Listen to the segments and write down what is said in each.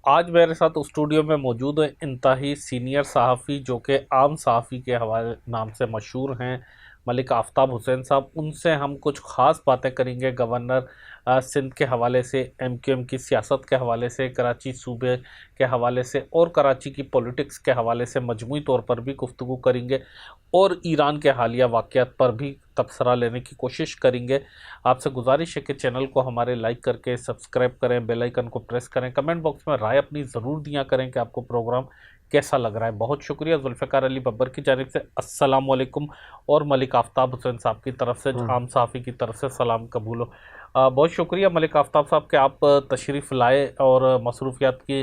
आज मेरे साथ स्टूडियो में मौजूद है इंतहाई सीनियर सहाफ़ी जो कि आम सहाफ़ी के हवाले नाम से मशहूर हैं, मलिक आफ्ताब हुसैन साहब। उनसे हम कुछ ख़ास बातें करेंगे गवर्नर सिंध के हवाले से, एमक्यूएम की सियासत के हवाले से, कराची सूबे के हवाले से और कराची की पॉलिटिक्स के हवाले से मजमूई तौर पर भी गुफ्तगू करेंगे और ईरान के हालिया वाक़यात पर भी तबसरा लेने की कोशिश करेंगे। आपसे गुजारिश है कि चैनल को हमारे लाइक करके सब्सक्राइब करें, बेल आइकन को प्रेस करें, कमेंट बॉक्स में राय अपनी ज़रूर दिया करें कि आपको प्रोग्राम कैसा लग रहा है। बहुत शुक्रिया। जुल्फ़िकार अली बब्बर की जानिब से अस्सलाम वालेकुम और मलिक आफ्ताब हुसैन साहब की तरफ से आम सहाफ़ी की तरफ से सलाम कबूल हो। बहुत शुक्रिया मलिक आफ्ताब साहब कि आप तशरीफ़ लाए और मसरूफ़ियात के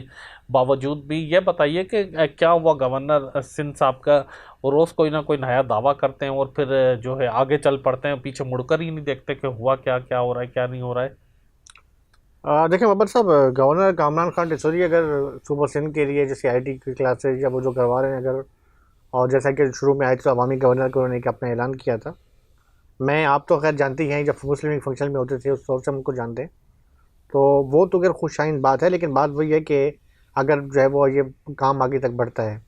बावजूद भी। ये बताइए कि क्या हुआ गवर्नर सिंध साहब का, रोज़ कोई ना कोई नया दावा करते हैं और फिर जो है आगे चल पड़ते हैं, पीछे मुड़कर ही नहीं देखते कि हुआ क्या, क्या हो रहा है, क्या नहीं हो रहा है। देखिए बब्बर साहब, गवर्नर कामरान खान टिसोरी अगर सुपर सिंध के लिए जैसे आईटी की क्लासेज या वो जो करवा रहे हैं अगर, और जैसा कि शुरू में आए थे तो अवामी गवर्नर को उन्होंने अपना ऐलान किया था। मैं आप तो खैर जानती हैं, जब मुस्लिम लीग फंक्शन में होते थे उस तौर से हम उनको जानते हैं, तो वो तो खैर खुशाइन बात है। लेकिन बात वही है कि अगर जो है वो ये काम आगे तक बढ़ता है,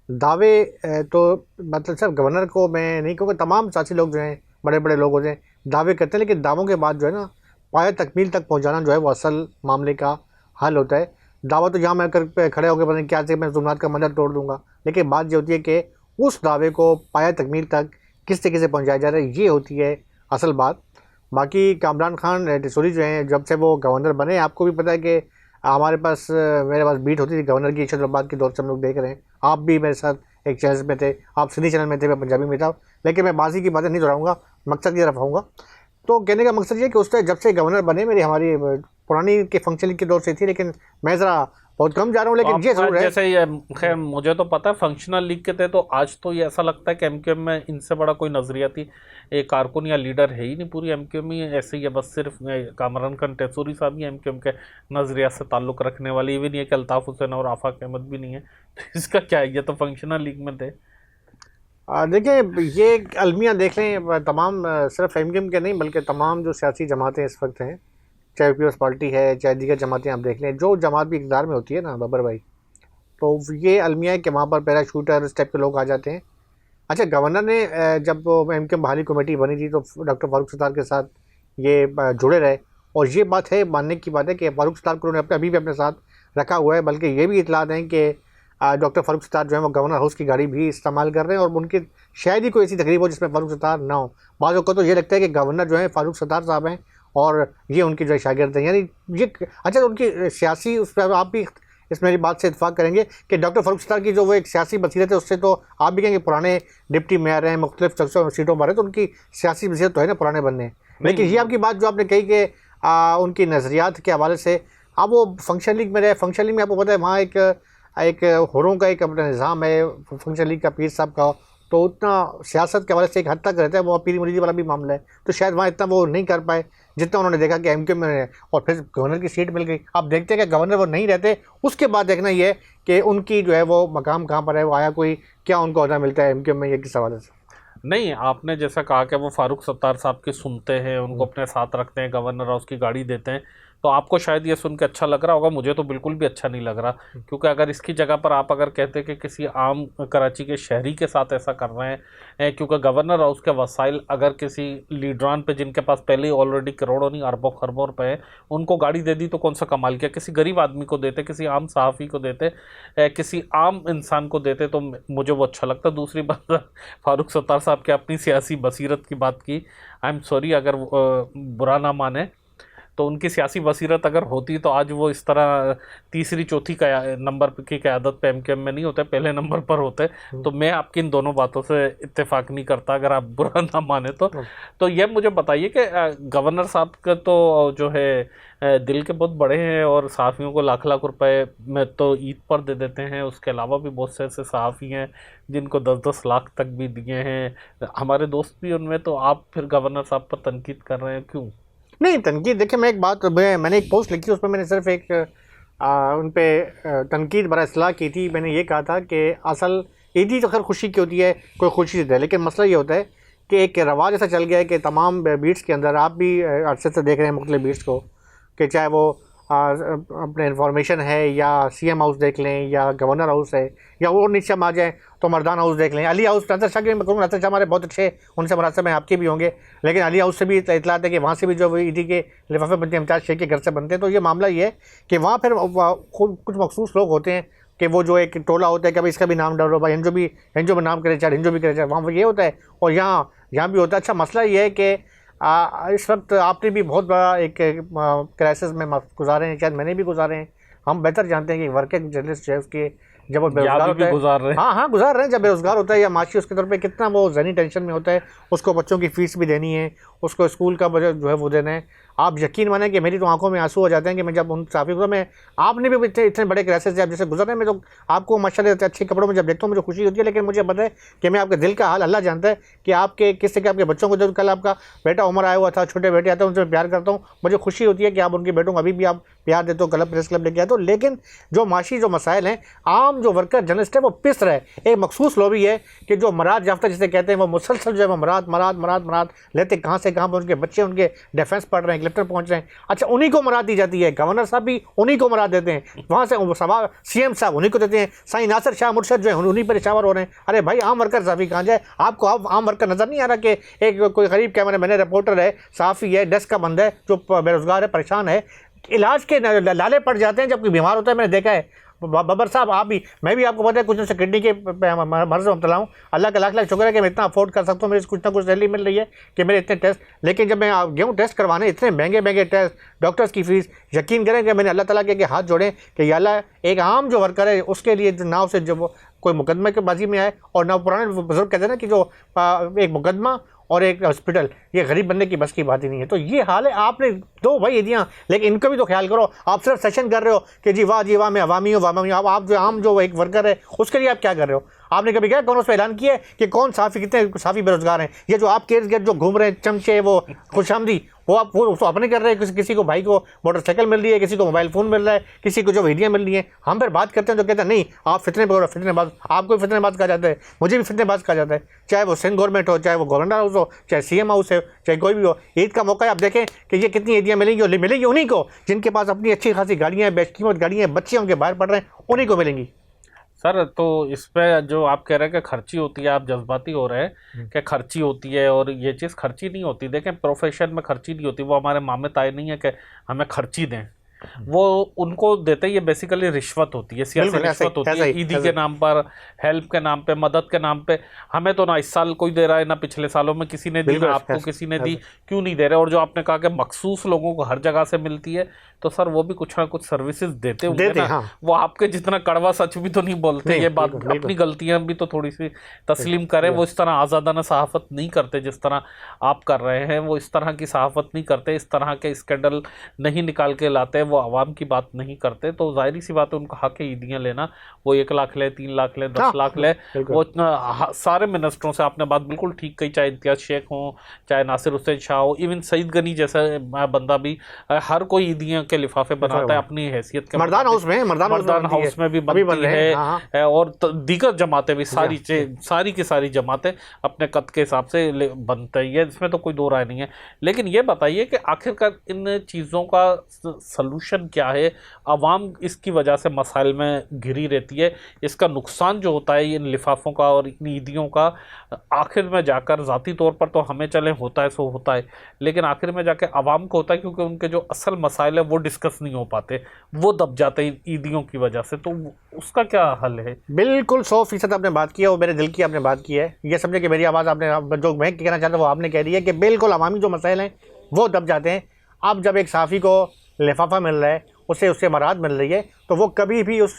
दावे तो मतलब सिर्फ गवर्नर को मैं नहीं कहूँगा, तमाम साथी लोग जो हैं, बड़े बड़े लोग होते हैं, दावे करते हैं, लेकिन दावों के बाद जो है ना, पाया तकमील तक पहुँचाना जो है वो असल मामले का हल होता है। दावा तो यहाँ मैं कर पे खड़े होकर पता नहीं क्या से मैं जुम्मनात का मंदिर तोड़ दूंगा, लेकिन बात ये होती है कि उस दावे को पाया तकमील तक किस तरीके से पहुँचाया जा रहा है, ये होती है असल बात। बाकी कामरान खान टिसोरी जो हैं, जब से वो गवर्नर बने, आपको भी पता है कि हमारे पास मेरे पास बीट होती थी गवर्नर की, इशरत के दौर से हम लोग देख रहे हैं। आप भी मेरे साथ एक चैनल में थे, आप सिंधी चैनल में थे, मैं पंजाबी में था, लेकिन मैं बाजी की बातें नहीं दोहराऊंगा, मकसद ये रखाऊंगा। तो कहने का मकसद ये कि उससे जब से गवर्नर बने, मेरी हमारी पुरानी के फंक्शनिंग के दौर से थी, लेकिन मैं ज़रा बहुत कम जा रहा हूँ, तो लेकिन ये आप ज़रूर है। जैसे ये, खैर मुझे तो पता है फंक्शनल लीग के थे, तो आज तो ये ऐसा लगता है कि एमक्यूएम में इनसे बड़ा कोई नजरियाती एक कारकुन या लीडर है ही नहीं। पूरी एमक्यूएम ही ऐसे ही है, बस सिर्फ कामरान खान टेसूरी साहब ही एमक्यूएम के नजरिया से ताल्लुक़ रखने वाले, ये भी नहीं है कि अल्ताफ़ हुसैन और आफाक अहमद भी नहीं है। तो इसका क्या है, ये तो फंक्शनल लीग में थे। देखिए, ये अलमिया देख लें, तमाम सिर्फ एमक्यूएम के नहीं बल्कि तमाम जो सियासी जमातें इस वक्त हैं, चाहे पीपल्स पार्टी है, चाहे दीगर जमातें, आप देख लें, जो जमात भी इक़्तिदार में होती है ना बब्बर भाई, तो ये अलमिया है कि वहाँ पर पैराशूटर इस टाइप के लोग आ जाते हैं। अच्छा, गवर्नर ने जब एमक्यूएम बहाली कमेटी बनी थी तो डॉक्टर फारूक सत्तार के साथ ये जुड़े रहे, और ये बात है, मानने की बात है कि फारूक सत्तार को उन्होंने अभी भी अपने साथ रखा हुआ है। बल्कि ये भी इतलात हैं कि डॉक्टर फारूक सत्तार जो है वो गवर्नर हाउस की गाड़ी भी इस्तेमाल कर रहे हैं, और उनकी शायद ही कोई ऐसी तकरीब हो जिसमें फारूक सत्तार ना हो। बाज़ को तो ये लगता है कि गवर्नर जो है फारूक सत्तार साहब हैं और ये उनकी जो है शागिर्द हैं, यानी ये अच्छा, उनकी सियासी, उस पर आप भी इस मेरी बात से इत्तेफाक करेंगे कि डॉक्टर फारूक सत्तार की जो वो एक सियासी बसीरत है, उससे तो आप भी कहेंगे पुराने डिप्टी मेयर हैं, मुख्तलिफ सीटों पर है, तो उनकी सियासी बसीरत तो है ना, पुराने बनने। लेकिन ये आपकी बात जो आपने कही कि उनकी नज़रियात के हवाले से, अब वो फंक्शन लीग में रहे, फंक्शन लीग में आपको पता है वहाँ एक एक होरों का एक अपना निज़ाम है फंक्शन लीग का, पीर साहब का, तो उतना सियासत के हवाले से एक हद तक रहता है, वो पीरी मुरीदी वाला भी मामला है, तो शायद वहाँ इतना वो नहीं कर पाए जितना उन्होंने देखा कि एमक्यूएम में, और फिर गवर्नर की सीट मिल गई। आप देखते हैं कि गवर्नर वो नहीं रहते, उसके बाद देखना ये है कि उनकी जो है वो मकाम कहाँ पर है, वो आया कोई, क्या उनको अहदा मिलता है एमक्यूएम में, ये किस हवाले से। नहीं, आपने जैसा कहा कि वो फारूक सत्तार साहब की सुनते हैं, उनको अपने साथ रखते हैं, गवर्नर हाउस की गाड़ी देते हैं, तो आपको शायद ये सुन के अच्छा लग रहा होगा। मुझे तो बिल्कुल भी अच्छा नहीं लग रहा, क्योंकि अगर इसकी जगह पर आप अगर कहते कि किसी आम कराची के शहरी के साथ ऐसा कर रहे हैं, क्योंकि गवर्नर हाउस के वसाइल अगर किसी लीडरान पे जिनके पास पहले ही ऑलरेडी करोड़ों नहीं अरबों खरबों रुपए हैं, उनको गाड़ी दे दी तो कौन सा कमाल किया। किसी गरीब आदमी को देते, किसी आम सहाफ़ी को देते, किसी आम इंसान को देते, तो मुझे वो अच्छा लगता। दूसरी बात, फारूक सत्तार साहब के अपनी सियासी बसीरत की बात की, आई एम सॉरी अगर बुरा ना माने, तो उनकी सियासी बसीरत अगर होती तो आज वो इस तरह तीसरी चौथी नंबर की क़यादत पे एमक्यूएम में नहीं होते, पहले नंबर पर होते। तो मैं आपकी इन दोनों बातों से इत्तेफाक नहीं करता, अगर आप बुरा ना माने तो ये मुझे बताइए कि गवर्नर साहब का तो जो है दिल के बहुत बड़े हैं, और सहाफ़ियों को लाख लाख रुपए में तो ईद पर दे देते हैं। उसके अलावा भी बहुत से ऐसे सहाफ़ी हैं जिनको 10-10 लाख तक भी दिए हैं, हमारे दोस्त भी उनमें। तो आप फिर गवर्नर साहब पर तनकीद कर रहे हैं, क्यों? नहीं, तनकीद देखिए, मैं एक बात, मैंने एक पोस्ट लिखी, उसमें मैंने सिर्फ एक उन पे तनकीद बरा इस्लाह की थी। मैंने ये कहा था कि असल ईदी तो खैर खुशी की होती है, कोई खुशी से है, लेकिन मसला ये होता है कि एक रवाज ऐसा चल गया है कि तमाम बीट्स के अंदर, आप भी अरसे से देख रहे हैं मुख्तलिफ बीट्स को, कि चाहे वो अपने इन्फॉर्मेशन है, या CM हाउस देख लें, या गवर्नर हाउस है, या और नीचे हम आ जाएँ तो मर्दान हाउस देख लें, अली हाउस। नासिर शाह की मैं कहूँगा, नासिर शाह हमारे बहुत अच्छे, उनसे मुनासिब में आपके भी होंगे, लेकिन अली हाउस से भी इतलात है कि वहाँ से भी जो ईडी के लिफाफे बनते हैं इम्तियाज़ शेख के घर से बनते हैं। तो ये मामला ये है कि वहाँ फिर खुद कुछ मखसूस लोग होते हैं कि वो जो एक टोला होता है कि भाई इसका भी नाम डालो, भाई हिंजो में नाम करे, चाहे हिंजो भी करे, चाहे वहाँ ये होता है, और यहाँ भी होता है। अच्छा, मसला ये है कि इस वक्त आपने भी बहुत बड़ा एक क्राइसिस में गुजारे हैं, शायद मैंने भी गुजारे हैं। हम बेहतर जानते हैं कि वर्किंग जर्नलिस्ट है उसके, जब वो बेरोजगार होता है, गुजार रहे हैं। हाँ गुजार रहे हैं, जब बेरोजगार होता है या माशी उसके तौर पे कितना वो ज़हनी टेंशन में होता है। उसको बच्चों की फ़ीस भी देनी है, उसको स्कूल का बजट जो है वो देना है। आप यकीन माने कि मेरी तो आंखों में आंसू हो जाते हैं कि मैं जब उन साफ़ी को, मैं आपने भी इतने बड़े क्राइसिस से आप जैसे गुजर रहे हैं, मैं तो आपको माशाल्लाह अच्छे कपड़ों में जब देखता हूँ मुझे खुशी होती है, लेकिन मुझे पता है कि मैं आपके दिल का हाल अल्लाह जानता है कि आपके किस तरह के आपके बच्चों को, जो कल आपका बेटा उमर आया हुआ था, छोटे बेटे आते हैं, उनसे प्यार करता हूँ, मुझे खुशी होती है कि आप उनके बेटों को अभी भी आप प्यार देते हो, क्लब प्रेस क्लब लेके आते हो। लेकिन जो माशी जो मसाइल हैं, आम जो वर्कर जर्नलिस्ट है वो पिस रहे। एक मखसूस लॉबी है कि जो मराद याफ्ता जिसे कहते हैं, वो मुसलसल जो है वो मराद लेते, कहाँ से कहाँ पर उनके बच्चे उनके डिफेंस पढ़ रहे हैं, कलेक्टर पहुँच रहे हैं। अच्छा, उन्हीं को मराद दी जाती है, गवर्नर साहब भी उन्हीं को मराद देते हैं, वहाँ से CM साहब उन्हीं को देते हैं, साईं नासिर शाह मुर्शद जो है उन्हीं पर शावर हो रहे हैं। अरे भाई, आम वर्कर साफ़ी कहाँ जाए? आपको आम वर्कर नज़र नहीं आ रहा कि एक कोई गरीब कैमरा मैंने रिपोर्टर है, साफ़ी है, डेस्क का बंदा है, जो बेरोजगार है, परेशान है, इलाज के लाले पड़ जाते हैं जब कोई बीमार होता है। मैंने देखा है बबर साहब, आप भी, मैं भी आपको पता है कुछ दिन से किडनी के मर्ज में मुब्तला हूँ। अल्लाह का लाख लाख शुक्र है कि मैं इतना अफोर्ड कर सकता हूँ, मेरे कुछ ना कुछ सैलरी मिल रही है कि मेरे इतने टेस्ट। लेकिन जब मैं गया हूँ टेस्ट करवाने, इतने महंगे टेस्ट, डॉक्टर्स की फ़ीस, यकीन करें कि मैंने अल्लाह ताला के हाथ जोड़े कि या अल्लाह, एक आम जो वर्कर है उसके लिए ना उसे जो कोई मुकदमे के बाजी में आए, और ना पुराने बुजुर्ग कहते हैं ना कि जो एक मुकदमा और एक हॉस्पिटल, ये गरीब बंदे की बस की बात ही नहीं है। तो ये हाल है। आपने दो भाई ईदियाँ, लेकिन इनका भी तो ख्याल करो। आप सिर्फ सेशन कर रहे हो कि जी वाह मैं अवामी हूँ, आप जो आम जो एक वर्कर है उसके लिए आप क्या कर रहे हो? आपने कभी क्या कौन उस पर ऐलान किया है कि कौन साफ़ी, कितने साफ़ी बेरोजगार हैं? ये जो आप केस गेट जो घूम रहे हैं चमचे, वो खुशामदी, वो आप वो तो अपने कर रहे हैं। किसी को भाई को मोटरसाइकिल मिल रही है, किसी को मोबाइल फ़ोन मिल रहा है, किसी को जो वीडियो मिल रही है। हम फिर बात करते हैं तो कहते हैं नहीं आप फितनेबाज, आपको भी फितनेबाज कहा जाता है, मुझे भी फितनेबाज कहा जाता है, चाहे वो सिंध गवर्नमेंट हो, चाहे वो गवर्नर हाउस हो, चाहे CM हाउस है, चाहे कोई भी हो। ईद का मौका है, आप देखें कि ये कितनी ईदियाँ मिलेंगी, और मिलेंगी उन्हीं को जिनके पास अपनी अच्छी खासी गाड़ियाँ हैं, बेशकीमत गाड़ियाँ हैं, बच्चे उनके बाहर पढ़ रहे हैं, उन्हीं को मिलेंगी। सर, तो इस पे जो आप कह रहे हैं कि खर्ची होती है, आप जज्बाती हो रहे हैं कि खर्ची होती है, और ये चीज़ खर्ची नहीं होती। देखें, प्रोफेशन में खर्ची नहीं होती। वो हमारे मामे ताए नहीं है कि हमें खर्ची दें, वो उनको देते ही ये बेसिकली रिश्वत होती है, सियासी रिश्वत होती है, ईदी के नाम पर, हेल्प के नाम पे, मदद के नाम पे। हमें तो ना इस साल कोई दे रहा है, ना पिछले सालों में किसी ने दी, ना आपको किसी ने दी, क्यों नहीं दे रहे? और जो आपने कहा कि मखसूस लोगों को हर जगह से मिलती है, तो सर वो भी कुछ ना कुछ सर्विसेज देते होंगे ना। हाँ। वो आपके जितना कड़वा सच भी तो नहीं बोलते। ये बात, अपनी गलतियां भी तो थोड़ी सी तस्लीम करें। वो इस तरह आज़ादाना सहाफ़त नहीं करते जिस तरह आप कर रहे हैं, वो इस तरह की सहाफ़त नहीं करते, इस तरह के स्कैंडल नहीं निकाल के लाते, वो आवाम की बात नहीं करते। तो जाहिर सी बात है, उनका हक है ईदियाँ लेना। वो 1 लाख ले, 3 लाख ले, 10 लाख ले, वो सारे मिनिस्टरों से आपने बात बिल्कुल ठीक कही, चाहे इम्तियाज़ शेख हो, चाहे नासिर हुसैन शाह हो, इवन सईद गनी जैसा बंदा भी, हर कोई ईदियाँ के लिफाफे बनाता है अपनी हैसियत के। मर्दान हाउस में भी बनती है, और दीगर जमातें भी, सारी की सारी जमातें अपने कद के हिसाब से बनते हैं, इसमें तो कोई दो राय नहीं है। लेकिन ये बताइए कि आखिरकार इन चीज़ों का सलूशन क्या है? आवाम इसकी वजह से मसाइल में घिरी रहती है। इसका नुकसान जो होता है इन लिफाफों का और इन ईदियों का, आखिर में जाकर ज़ाती तौर पर तो हमें चले होता है सो होता है, लेकिन आखिर में जाके आवाम को होता है, क्योंकि उनके जो असल मसाइल है वो डिस्कस नहीं हो पाते, वो दब जाते हैं ईदियों की वजह से। तो उसका क्या हल है? बिल्कुल 100% आपने बात की है, वो मेरे दिल की आपने बात की है। ये समझे कि मेरी आवाज़ आपने, जो मैं कहना चाहता हूँ वो आपने कह दी है कि बिल्कुल अवामी जो मसाइल हैं वो दब जाते हैं। अब जब एक साफ़ी को लिफाफा मिल रहा है, उससे मराद मिल रही है, तो वो कभी भी उस,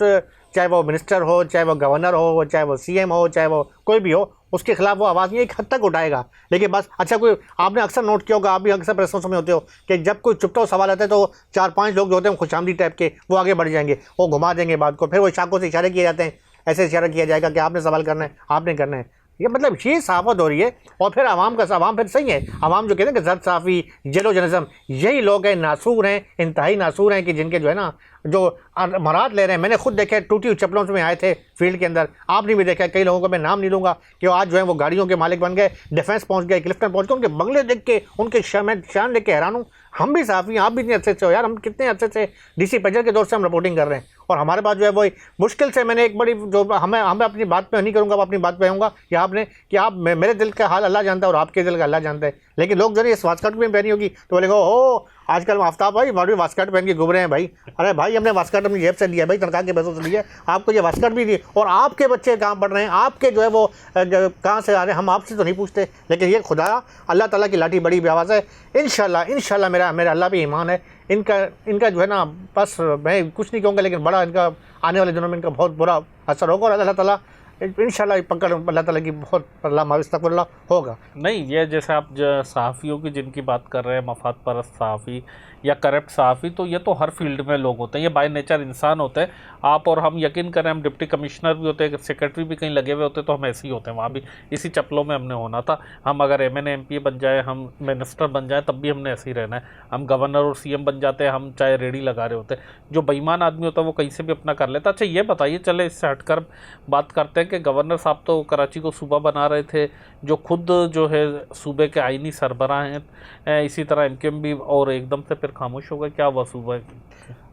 चाहे वो मिनिस्टर हो, चाहे वो गवर्नर हो, चाहे वो CM हो, चाहे वो कोई भी हो, उसके खिलाफ वो आवाज़ नहीं एक हद तक उठाएगा। लेकिन बस, अच्छा, कोई आपने अक्सर नोट किया होगा, आप भी अक्सर प्रेस में होते हो कि जब कोई चुपता सवाल आता है तो 4-5 लोग जो होते हैं खुशामदी टाइप के, वो आगे बढ़ जाएंगे, वो घुमा देंगे बात को, फिर वो इशारों से इशारे किए जाते हैं, ऐसे इशारा किया जाएगा कि आपने सवाल करना है, आपने करना है। ये मतलब ये सहाफ़त हो रही है। और फिर आवाम फिर सही है, आवाम जो कहते हैं कि जर्द साफ़ी, जेलो जर्नलिज्म, यही लोग हैं, नासूर हैं, इंतहाई नासूर हैं, कि जिनके जो है ना, जो मराद ले रहे हैं। मैंने खुद देखे, टूटी हुई चप्पलों में आए थे फील्ड के अंदर। आपने भी देखा, कई लोगों को मैं नाम नहीं लूँगा, कि आज जो है वो गाड़ियों के मालिक बन गए, डिफेंस पहुँच गए, क्लिफ्टन पहुँच गए। उनके बंगले देख के, उनके शान देख के हैरान हूँ। हम भी साफ़ी, आप भी इतने अच्छे से हो यार, हम कितने अच्छे से डीसी पेजर के दौर से हम रिपोर्टिंग कर रहे हैं, और हमारे पास जो है वही मुश्किल से मैंने एक बड़ी जो हमें अपनी बात पे नहीं करूँगा, अपनी बात पे आऊँगा कि आपने कि आप मेरे दिल का हाल अल्लाह जानता है और आपके दिल का अल्लाह जानता है। लेकिन लोग जो है इस वास्कट में पहनी होगी तो बोलेगा ओ आजकल आफ्ताब भाई हमारी वास्कट पहन के घूम रहे हैं भाई। अरे भाई हमने वास्कट अपनी जेब से लिया भाई, तनख्वाह के पैसों से लिया, आपको ये वास्कट भी दी, और आपके बच्चे कहाँ पढ़ रहे हैं, आपके जो है वो कहाँ से आ रहे हैं, हम आपसे तो नहीं पूछते। लेकिन ये खुदा अल्लाह ताला की लाठी बड़ी आवाज़ है। इंशाल्लाह मेरा अल्लाह पे ईमान है, इनका जो है ना, बस मैं कुछ नहीं कहूँगा, लेकिन बड़ा इनका आने वाले दिनों में इनका बहुत बुरा असर होगा, और अल्लाह ताला इंशाल्लाह पकड़ अल्लाह ताला की बहुत अल्लाह होगा। नहीं, ये जैसे आप सहाफ़ियों की जिनकी बात कर रहे हैं, मफाद परस्त सहाफ़ी या करप्ट सहाफ़ी, तो ये तो हर फील्ड में लोग होते हैं, ये बाय नेचर इंसान होते हैं। आप और हम यकीन करें, हम डिप्टी कमिश्नर भी होते हैं, सेक्रेटरी भी कहीं लगे हुए होते, तो हम ऐसे ही होते हैं, वहाँ भी इसी चप्पलों में हमने होना था। हम अगर MNA MP बन जाए, हम मिनिस्टर बन जाए, तब भी हमने ऐसे ही रहना है। हम गवर्नर और CM बन जाते हैं, हम चाहे रेडी लगा रहे होते हैं। जो बेईमान आदमी होता है वो कहीं से भी अपना कर लेता। अच्छा ये बताइए, चले इससे हटकर बात करते हैं कि गवर्नर साहब तो कराची को सूबा बना रहे थे, जो खुद जो है सूबे के आइनी सरबराह हैं, इसी तरह MQM भी, और एकदम से फिर खामोश हो गए। क्या हुआ सूबा?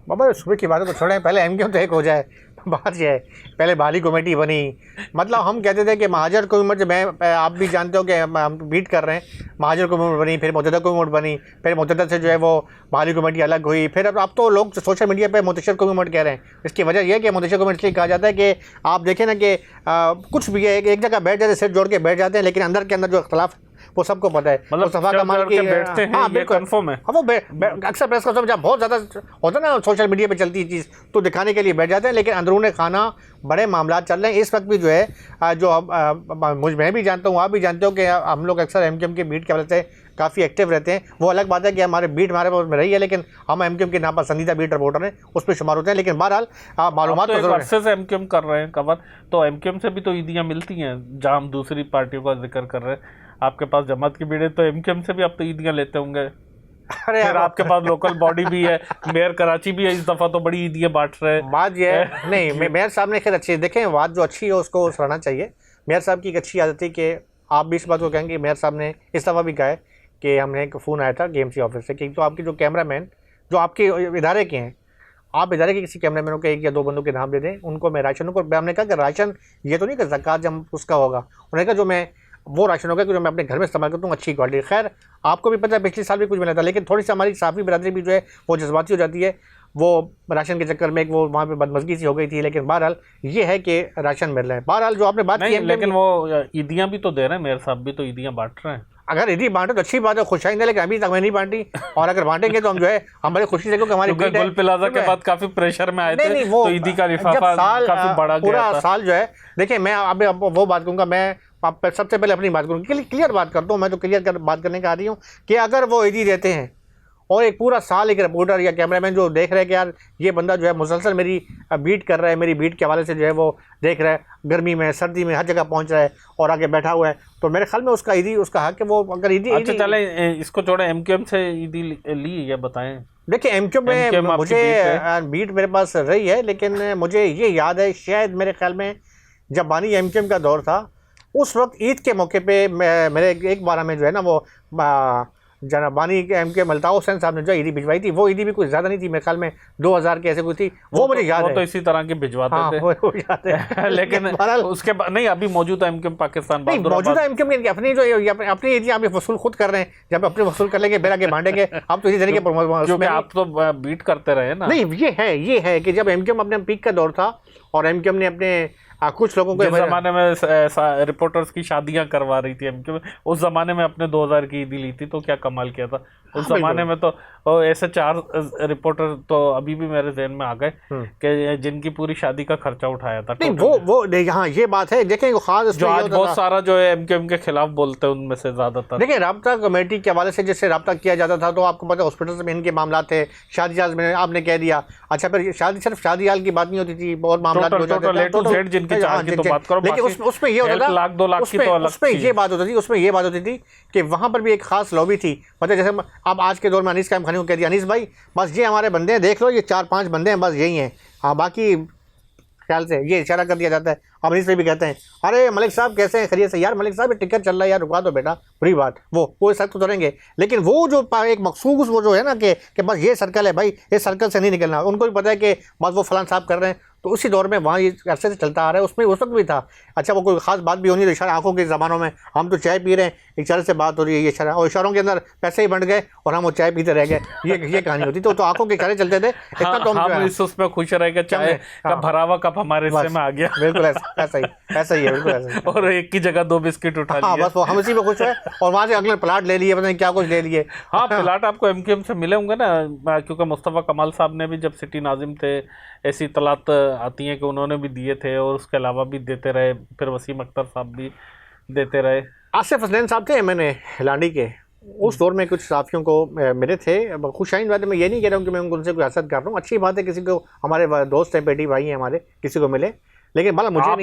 बाबा सुबह की बातें तो छोड़ें, पहले MQM तो एक हो जाए। बात यह है, पहले भाली कमेटी बनी, मतलब हम कहते थे कि महाजर कमेटी, मैं आप भी जानते हो कि हम बीट कर रहे हैं, महाजर कमेटी बनी, फिर मुतहदा कमेटी बनी, फिर मुतहदा से जो है वो भाली कमेटी अलग हुई, फिर अब तो लोग सोशल मीडिया पे मुंतशिर कमेटी कह रहे हैं। इसकी वजह यह है कि मुंतशिर कमेटी इसलिए कहा जाता है कि आप देखें ना कि कुछ भी है, एक जगह बैठ जाते हैं, सिर जोड़ के बैठ जाते हैं, लेकिन अंदर के अंदर जो इख्तलाफ वो सबको पता है। मतलब सफा कमाल की बैठते हैं, हाँ ये बिल्कुल कन्फर्म है। हाँ, वो अक्सर प्रेस कॉन्फ्रेंस जब बहुत ज़्यादा होता है ना, सोशल मीडिया पे चलती है चीज़, तो दिखाने के लिए बैठ जाते हैं, लेकिन अंदरूनी खाना बड़े मामला चल रहे हैं इस वक्त भी जो है। जो मैं भी जानता हूँ, आप भी जानते हो कि हम लोग अक्सर MQM के बीट के वजह से काफ़ी एक्टिव रहते हैं। वो अलग बात है कि हमारे बीट हमारे पास में रही है, लेकिन हम MQM के नापसंदीदा बीट रिपोर्टर हैं, उस पर शुमार होते हैं। लेकिन बहरहाल मालूमात तो जरूर से MQM कर रहे हैं कवर, तो MQM से भी तो ईदियाँ मिलती हैं, जहाँ हम दूसरी पार्टियों का जिक्र कर रहे हैं। आपके पास जमात की भीड़ है, तो MQM से भी आप तो ईदियाँ लेते होंगे। अरे फिर आपके पास लोकल बॉडी भी है, मेयर कराची भी है, इस दफ़ा तो बड़ी ईदियाँ बांट रहे हैं। बात यह है नहीं, मेयर साहब ने खैर अच्छी, देखें बात जो अच्छी है उसको सराहना चाहिए। मेयर साहब की एक अच्छी आदत थी कि आप भी इस बात को कहेंगे, मेयर साहब ने इस दफ़ा भी कहा है कि हमने एक फ़ोन आया था KMC ऑफिस से कि तो आपके जो कैमरामैन जो आपके इदारे के हैं, आप इदारे के किसी कैमरामैनों के 1 या 2 बंदों के नाम दे दें, उनको मैं राशन को, हमने कहा कि राशन ये तो नहीं कर ज़कात जब उसका होगा, उन्होंने कहा जो मैं वो राशन होगा कि जो मैं अपने घर में इस्तेमाल करता हूँ अच्छी क्वालिटी। खैर आपको भी पता है पिछले साल भी कुछ मिला था, लेकिन थोड़ी सी हमारी साफ़ी बिरादरी भी जो है वो जज्बाती हो जाती है, वो राशन के चक्कर में एक वो वहाँ पे बदमज़गी सी हो गई थी। लेकिन बहरहाल ये है कि राशन मिल रहे हैं। बहरहाल जो आपने बात की, लेकिन वो ईदियाँ भी तो दे रहे हैं, मेयर साहब भी तो ईदियाँ बांट रहे हैं। अगर ईदी बांटे तो अच्छी बात है, खुश आएंगे, लेकिन अभी तक मैं नहीं बांटी, और अगर बांटेंगे तो हम जो है हमारे खुशी से, क्योंकि हमारी गोल प्लाजा के बाद काफी प्रेशर में आए थे, तो ईदी का लिफाफा काफी बड़ा पूरा साल जो है। देखिए मैं अभी वो बात कहूँगा, मैं सबसे पहले अपनी बात करूँगी, क्लियर बात करता हूँ, मैं तो क्लियर बात करने का आ रही हूँ कि अगर वो ईदी देते हैं और एक पूरा साल एक रिपोर्टर या कैमरामैन जो देख रहे हैं कि यार ये बंदा जो है मुसलसल मेरी बीट कर रहा है, मेरी बीट के हवाले से जो है वो देख रहा है, गर्मी में सर्दी में हर जगह पहुंच रहा है और आगे बैठा हुआ है, तो मेरे ख्याल में उसका ईदी उसका हक है वो, अगर ईदी। अच्छा चले इसको छोड़े, MQM से ईदी ली, ये बताएं। देखिए MQM में मुझे बीट मेरे पास रही है, लेकिन मुझे ये याद है शायद मेरे ख्याल में जब बानी MQM का दौर था, उस वक्त ईद के मौके पे मेरे एक बार में जो है ना वो जनाब बानी के MQM अल्ताफ हुसैन साहब ने जो ईदी भिजवाई थी, वो ईदी भी कुछ ज़्यादा नहीं थी, मेरे ख्याल में 2000 की ऐसे कुछ थी, वो मुझे याद है। तो इसी तरह के भिजवाते थे। वो याद है। लेकिन उसके बाद नहीं, अभी मौजूदा MQM पाकिस्तान मौजूदा MQM अपनी जो अपनी ईदी आप वसूल खुद कर रहे हैं, जब अपने वसूल कर लेंगे फिर आगे बांटेंगे, आप तो इसी तरीके पर आप तो बीट करते रहे ना। नहीं ये है कि जब MQM अपने पीक का दौर था और MQM ने अपने कुछ लोगों को ज़माने में रिपोर्टर्स की शादियां करवा रही थी MQM, उस ज़माने में अपने 2000 की ईदी ली थी, तो क्या कमाल किया था उस ज़माने में। तो ऐसे 4 रिपोर्टर तो अभी भी मेरे ज़हन में आ गए कि जिनकी पूरी शादी का खर्चा उठाया था। नहीं वो यहाँ ये बात है, देखें खास जो आज बहुत सारा जो है MQM के खिलाफ बोलते हैं उनमें से ज़्यादातर। देखिए राब्ता कमेटी के हवाले से जिससे राब्ता किया जाता था, तो आपको पता है हॉस्पिटल में इनके मामला थे, शादी हाल में आपने कह दिया। अच्छा फिर सिर्फ शादी हाल की बात नहीं होती थी, बहुत मामला हो जाते थे, लेकिन उसमें ये होता था लाख 2 लाख की, तो उसमें ये बात होती थी कि वहाँ पर भी एक खास लॉबी थी। मतलब जैसे अब आज के दौर में अनीस कायम खानी को कह दिया, अनीस भाई बस ये हमारे बंदे हैं, देख लो ये 4-5 बंदे हैं, बस यही हैं, हाँ बाकी ख्याल से ये इशारा कर दिया जाता है। अब मनीष भाई भी कहते हैं अरे मलिक साहब कैसे हैं, खैरियत से? यार मलिक साहब ये टिकट चल रहा है यार, रुकवा दो बेटा, बुरी बात। वो सब तो करेंगे, लेकिन वो जो एक मखसूस वो जो है ना कि बस ये सर्कल है भाई, इस सर्कल से नहीं निकलना, उनको भी पता है कि बस वो फलान साहब कर रहे हैं। तो उसी दौर में वहाँ ये अरसे से चलता आ रहा है, उसमें उस वक्त भी था। अच्छा वो कोई खास बात भी होनी तो इशारा आंखों के ज़मानों में हम तो चाय पी रहे हैं, इशारे से बात हो रही है, ये इशारा, और इशारों के अंदर पैसे ही बंट गए और हम वो चाय पीते रह गए, ये कहानी होती। तो आंखों के इशारे चलते थे, इतना तो हम इस उसमें खुश रह गए, चाय का भरा हुआ कप हमारे हिस्से में आ गया। बिल्कुल ऐसा ही है, बिल्कुल ऐसा ही। और एक की जगह 2 बिस्किट उठा लिए। बस वो हम इसी में खुश है, और वहाँ से अगले प्लाट ले लिए, पता नहीं क्या कुछ ले लिए। हाँ, प्लाट आपको एमकेएम से मिले होंगे ना, क्योंकि मुस्तफ़ा कमाल साहब ने भी जब सिटी नाजिम थे ऐसी इतलात आती हैं कि उन्होंने भी दिए थे, और उसके अलावा भी देते रहे, फिर वसीम अख्तर साहब भी देते रहे। आसिफ हसनैन साहब थे मैंने लांडी के, उस दौर में कुछ साथियों को मिले थे। खुशाइन बात है, मैं ये नहीं कह रहा हूँ कि मैं उनसे कोई हसद कर रहा हूँ, अच्छी बात है किसी को, हमारे दोस्त हैं, बेटी भाई हैं हमारे, किसी को मिले, लेकिन मतलब मुझे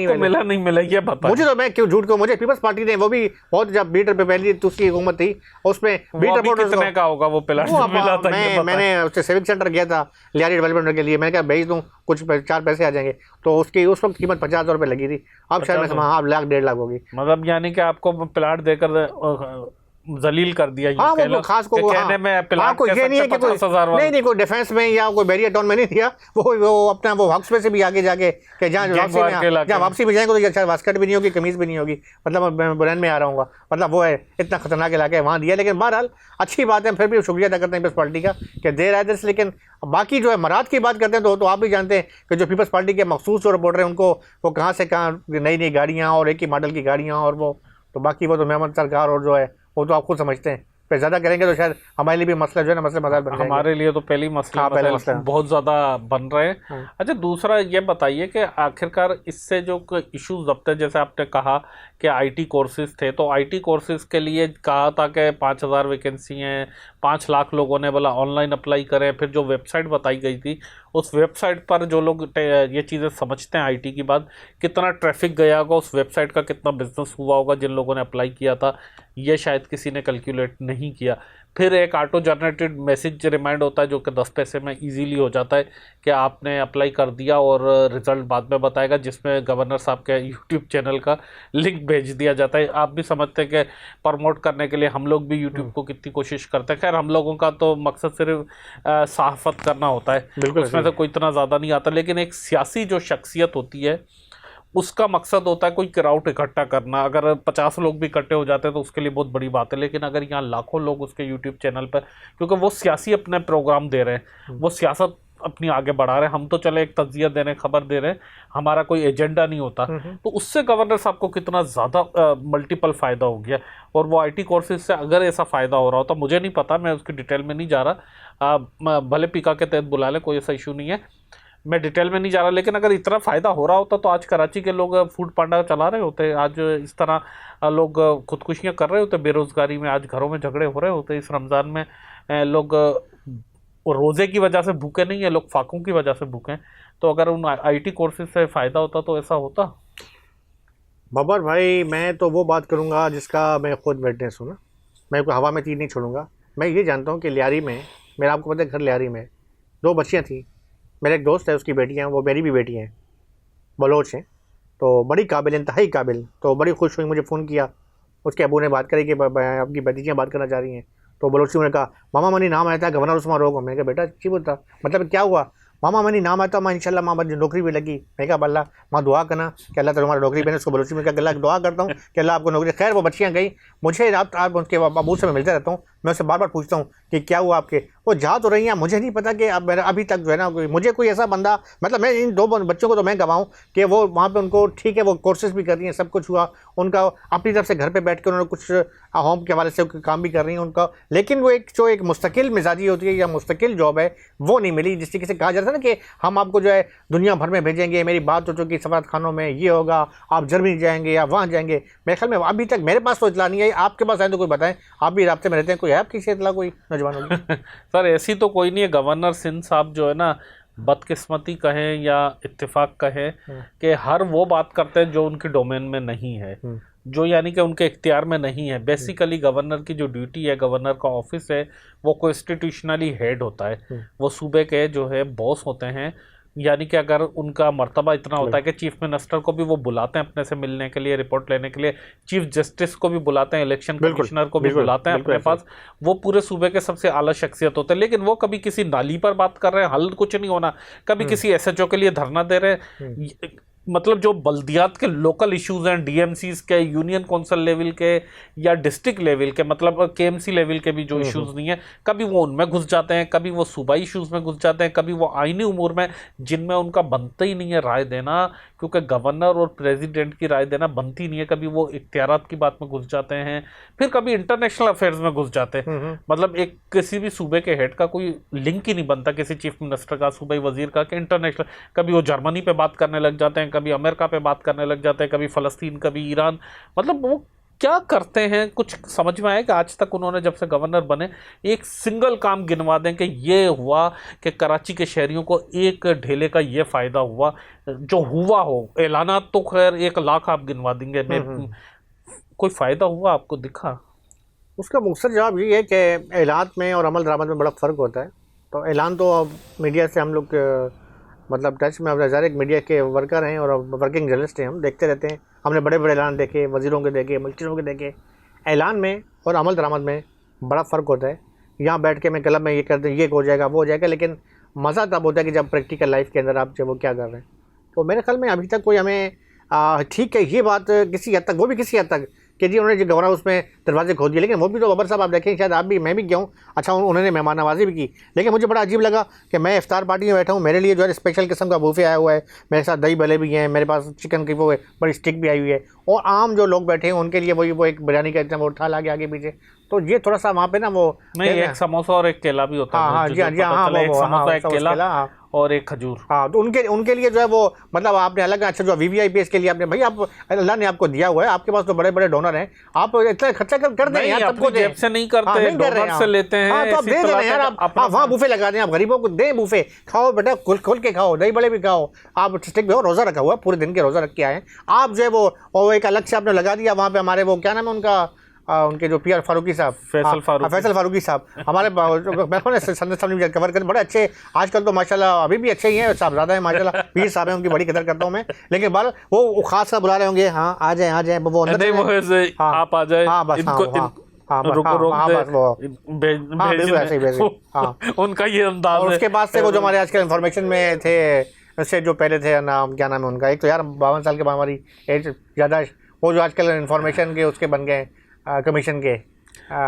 नहीं मिला ये बता। मुझे तो, मैं क्यों झूठ को, मुझे पीपल्स पार्टी ने वो भी बहुत, जब बीटर पे पहली उसकी हुकूमत थी, उसमें बीटर कितने का होगा वो प्लाट मिला था? मैंने उससे सिविक सेंटर गया था लियारी डेवलपमेंट के लिए, मैंने कहा भेज दूँ, कुछ 4 पैसे आ जाएंगे, तो उसकी उस वक्त कीमत 50,000 रुपये लगी थी। अब शायद मैं समझ लाख 1.5 लाख होगी। मतलब यानी कि आपको प्लाट देकर जलील कर दिया। हाँ, वो खास को कहने में प्लाट ये नहीं है कि कोई कोई डिफेंस में या कोई बैरियर टाउन में नहीं दिया, वो अपना वो हक्स पे से भी आगे जाके कि जहाँ वापसी में जाएंगे तो शायद वास्कट भी नहीं होगी, कमीज भी नहीं होगी, मतलब मैं बुरैन में आ रहा हूँ, मतलब वो है इतना खतरनाक इलाका है, वहाँ दिया। लेकिन बहरहाल अच्छी बात है, फिर भी शुक्रिया अदा करते हैं पीपल्स पार्टी का कि दे रहा है। लेकिन बाकी जो है मराद की बात करते हैं तो आप भी जानते हैं कि जो पीपल्स पार्टी के मखसूस जो रिपोर्टर हैं उनको वो कहाँ से कहाँ नई गाड़ियाँ और एक ही मॉडल की गाड़ियाँ, और वो तो बाकी वो तो मेहमान सरकार और जो है वो तो आप खुद समझते हैं, फिर ज़्यादा करेंगे तो शायद हमारे लिए भी मसला जो है ना, मसले बन जाएंगे। हमारे लिए तो पहले मसला बहुत ज़्यादा बन रहे हैं। अच्छा, दूसरा ये बताइए कि आखिरकार इससे जो इश्यूज दबते हैं, जैसे आपने कहा कि आईटी कोर्सेज थे, तो आईटी कोर्सेज के लिए कहा था कि 5,000 वैकेंसी हैं, 5 लाख लोगों ने बोला ऑनलाइन अप्लाई करें। फिर जो वेबसाइट बताई गई थी, उस वेबसाइट पर जो लोग ये चीज़ें समझते हैं आईटी की बात, कितना ट्रैफिक गया होगा, उस वेबसाइट का कितना बिजनेस हुआ होगा जिन लोगों ने अप्लाई किया था, ये शायद किसी ने कैलकुलेट नहीं किया। फिर एक ऑटो जनरेटेड मैसेज रिमाइंड होता है जो कि 10 पैसे में इजीली हो जाता है कि आपने अप्लाई कर दिया और रिज़ल्ट बाद में बताएगा, जिसमें गवर्नर साहब के यूट्यूब चैनल का लिंक भेज दिया जाता है। आप भी समझते हैं कि प्रमोट करने के लिए हम लोग भी यूट्यूब को कितनी कोशिश करते हैं। खैर, हम लोगों का तो मकसद सिर्फ सहाफ़त करना होता है, उसमें से कोई इतना ज़्यादा नहीं आता। लेकिन एक सियासी जो शख्सियत होती है उसका मकसद होता है कोई क्राउड इकट्ठा करना। अगर 50 लोग भी इकट्ठे हो जाते हैं तो उसके लिए बहुत बड़ी बात है, लेकिन अगर यहाँ लाखों लोग उसके यूट्यूब चैनल पर, क्योंकि वो सियासी अपने प्रोग्राम दे रहे हैं, वो सियासत अपनी आगे बढ़ा रहे हैं, हम तो चले एक तज्जिया दे रहे हैं, खबर दे रहे हैं, हमारा कोई एजेंडा नहीं होता, तो उससे गवर्नर साहब को कितना ज़्यादा मल्टीपल फ़ायदा हो गया। और वो आईटी कोर्सेज से अगर ऐसा फ़ायदा हो रहा होता, मुझे नहीं पता, मैं उसकी डिटेल में नहीं जा रहा, भले पीका के तहत बुला लें, कोई ऐसा इशू नहीं है, मैं डिटेल में नहीं जा रहा, लेकिन अगर इतना फ़ायदा हो रहा होता तो आज कराची के लोग फूड पांडा चला रहे होते, आज इस तरह लोग खुदकुशियाँ कर रहे होते बेरोज़गारी में, आज घरों में झगड़े हो रहे होते। इस रमज़ान में लोग रोज़े की वजह से भूखे नहीं है, लोग फाकों की वजह से भूखे हैं। तो अगर उन आईटी कोर्सेज से फ़ायदा होता तो ऐसा होता। बाबर भाई, मैं तो वो बात करूँगा जिसका मैं खुद विटनेस हूँ ना, मैं कोई हवा में तीर नहीं छोड़ूंगा। मैं ये जानता हूँ कि लियारी में, मेरा आपको पता है घर लियारी में 2 बच्चियाँ थी, मेरा एक दोस्त है उसकी बेटियाँ, वो मेरी भी बेटी हैं, बलोच हैं, तो बड़ी काबिल, इंतहाई काबिल। तो बड़ी खुश हुई, मुझे फ़ोन किया, उसके अबू ने बात करी कि आपकी भतीजियाँ बात करना चाह रही हैं। तो बलोची ने कहा मामा मनी नाम आया था गवर्नर उस्मान रोग। मैंने कहा बेटा अच्छी बोलता, मतलब क्या हुआ? मामा मनी नाम आता, मैं इंशाल्लाह माँ नौकरी भी लगी। मैं कहा बल्ला माँ दुआ करना कि अल्लाह तुम्हारा नौकरी बने। उसको बलोची में कहा अल्लाह दुआ करता हूँ कि अल्लाह आपको नौकरी। खैर वो बच्चियाँ गई, मुझे आप उनके अबू से मैं मिलते रहता हूँ, मैं उससे बार बार पूछता हूँ कि क्या हुआ आपके, वो जा तो रही हैं, मुझे नहीं पता कि अब मेरा अभी तक जो है ना मुझे कोई ऐसा बंदा, मतलब मैं इन 2 बच्चों को तो मैं गवाऊँ कि वो वहाँ पे उनको ठीक है, वो कोर्सेज भी कर रही हैं, सब कुछ हुआ उनका, अपनी तरफ से घर पे बैठ के उन्होंने कुछ होम के हवाले से काम भी कर रही हैं उनका, लेकिन वो एक जो एक मुस्तकिल मिजाजी होती है या मुस्तकिल जॉब है वो नहीं मिली। जिस तरीके से कहा जाता है ना कि हम आपको जो है दुनिया भर में भेजेंगे, मेरी बात हो चुकी सफारत खानों में ये होगा, आप जर्मनी जाएंगे या वहाँ जाएंगे। मेरे ख्याल में अभी तक मेरे पास तो इतला नहीं है, आपके पास है तो कोई बताएं, आप भी राब्ते में रहते हैं, कोई है आपकी इतला कोई नौजवानों की? सर ऐसी तो कोई नहीं है। गवर्नर सिंध साहब जो है ना, बदकिस्मती कहें या इत्तेफाक कहें कि हर वो बात करते हैं जो उनके डोमेन में नहीं है, जो यानी कि उनके इख्तियार में नहीं है। बेसिकली गवर्नर की जो ड्यूटी है, गवर्नर का ऑफिस है, वो कॉन्स्टिट्यूशनली हेड होता है, वो सूबे के जो है बॉस होते हैं, यानी कि अगर उनका मर्तबा इतना होता है कि चीफ मिनिस्टर को भी वो बुलाते हैं अपने से मिलने के लिए, रिपोर्ट लेने के लिए, चीफ जस्टिस को भी बुलाते हैं, इलेक्शन कमिश्नर को भी बुलाते हैं अपने पास, वो पूरे सूबे के सबसे आला शख्सियत होते हैं, लेकिन वो कभी किसी नाली पर बात कर रहे हैं, हल कुछ नहीं होना, कभी किसी एसएचओ के लिए धरना दे रहे हैं, मतलब जो बल्दियात के लोकल इश्यूज हैं, डीएमसीज के, यूनियन काउंसिल लेवल के या डिस्ट्रिक्ट लेवल के, मतलब केएमसी लेवल के भी जो इश्यूज नहीं है, कभी वो उनमें घुस जाते हैं, कभी वो सूबाई इश्यूज में घुस जाते हैं, कभी वो आईनी उमूर में जिनमें उनका बनता ही नहीं है राय देना, क्योंकि गवर्नर और प्रेसिडेंट की राय देना बनती नहीं है, कभी वो इख्तियारात की बात में घुस जाते हैं, फिर कभी इंटरनेशनल अफेयर्स में घुस जाते हैं। मतलब एक किसी भी सूबे के हेड का कोई लिंक ही नहीं बनता किसी चीफ मिनिस्टर का, सूबाई वजीर का, कि इंटरनेशनल, कभी वो जर्मनी पे बात करने लग जाते हैं, कभी अमेरिका पे बात करने लग जाते हैं, कभी फ़लस्तीन, कभी ईरान। मतलब वो क्या करते हैं कुछ समझ में आया कि आज तक उन्होंने जब से गवर्नर बने एक सिंगल काम गिनवा दें कि ये हुआ कि कराची के शहरियों को एक ढेले का ये फ़ायदा हुआ, जो हुआ हो, ऐलानात तो खैर 1 लाख आप गिनवा देंगे, कोई फ़ायदा हुआ आपको दिखा? उसका मुख्तर जवाब ये है कि ऐलान में और अमल दरामद में बड़ा फ़र्क होता है। तो ऐलान तो अब मीडिया से हम लोग मतलब टच में, अब ज़ाहिर एक मीडिया के वर्कर हैं और वर्किंग जर्नलिस्ट हैं, हम देखते रहते हैं, हमने बड़े बड़े ऐलान देखे, वज़ीरों के देखे, मिनिस्टरों के देखे। ऐलान में और अमल दरामद में बड़ा फ़र्क होता है। यहाँ बैठ के मैं क्लब में ये कर दें, ये हो जाएगा, वो हो जाएगा, लेकिन मज़ा तब होता है कि जब प्रैक्टिकल लाइफ के अंदर आप जब वो क्या कर रहे हैं। तो मेरे ख्याल में अभी तक कोई हमें ठीक है ये बात किसी हद तक, वो भी किसी हद तक कि जी उन्होंने जो गवर्नर उसमें दरवाजे खोल दिए, लेकिन वो भी तो बाबर साहब आप देखें, शायद आप भी, मैं भी गया हूँ, अच्छा उन्होंने मेहमान नवाजी भी की, लेकिन मुझे बड़ा अजीब लगा कि मैं इफ्तार पार्टी में बैठा हूँ, मेरे लिए जो है स्पेशल किस्म का बूफे आया हुआ है, मेरे साथ दही भले भी हैं, मेरे पास चिकन की वो बड़ी स्टिक भी आई हुई है, और आम जो लोग बैठे हैं उनके लिए वही वो एक बिरयानी का इतना वो उठा लागे आगे पीछे। तो ये थोड़ा सा वहाँ पे ना वो नहीं, एक समोसा और एक केला भी होता है। हाँ जी, हाँ जी, हाँ, एक समोसा, एक केला और एक खजूर। हाँ, तो उनके लिए जो है वो मतलब आपने अलग, अच्छा जो वीवीआईपी के लिए आपने, भाई आप अल्लाह ने आपको दिया हुआ है, आपके पास तो बड़े बड़े डोनर हैं, आप इतना खर्चा कर दें यार, सबको जेब से नहीं करते, डोनर से लेते हैं। हाँ, तो आप दे दें यार, आप वहाँ बूफे लगा दें, आप गरीबों को दें बूफे, खाओ बेटा, खोल के खाओ, दही बड़े भी खाओ, आप स्टिक भी हो, रोज़ा रखा हुआ, पूरे दिन के रोज़ा रख के आए, आप जो है वो एक अलग से आपने लगा दिया वहाँ पे। हमारे वो क्या नाम है उनका, उनके जो पीआर फारूकी साहब, फैसल फारूकी साहब, हमारे संदर्भ साहब कवर करते बड़े अच्छे, आजकल तो माशाल्लाह अभी भी अच्छे ही हैं, साहब ज़्यादा है माशाल्लाह, पीर साहब हैं, उनकी बड़ी कदर करता हूँ मैं, लेकिन बाल वो खास सा बुला रहे होंगे, हाँ आ जाए वो अंदर, आप आ जाए, हाँ बस, उनका ये अंदाज है। उसके बाद से वो जो हमारे आजकल इन्फॉर्मेशन में थे, उससे जो पहले थे नाम, क्या नाम है उनका, एक तो यार 52 साल के बाद हमारी एज ज़्यादा, वो जो आजकल इन्फॉर्मेशन के उसके बन गए कमीशन के,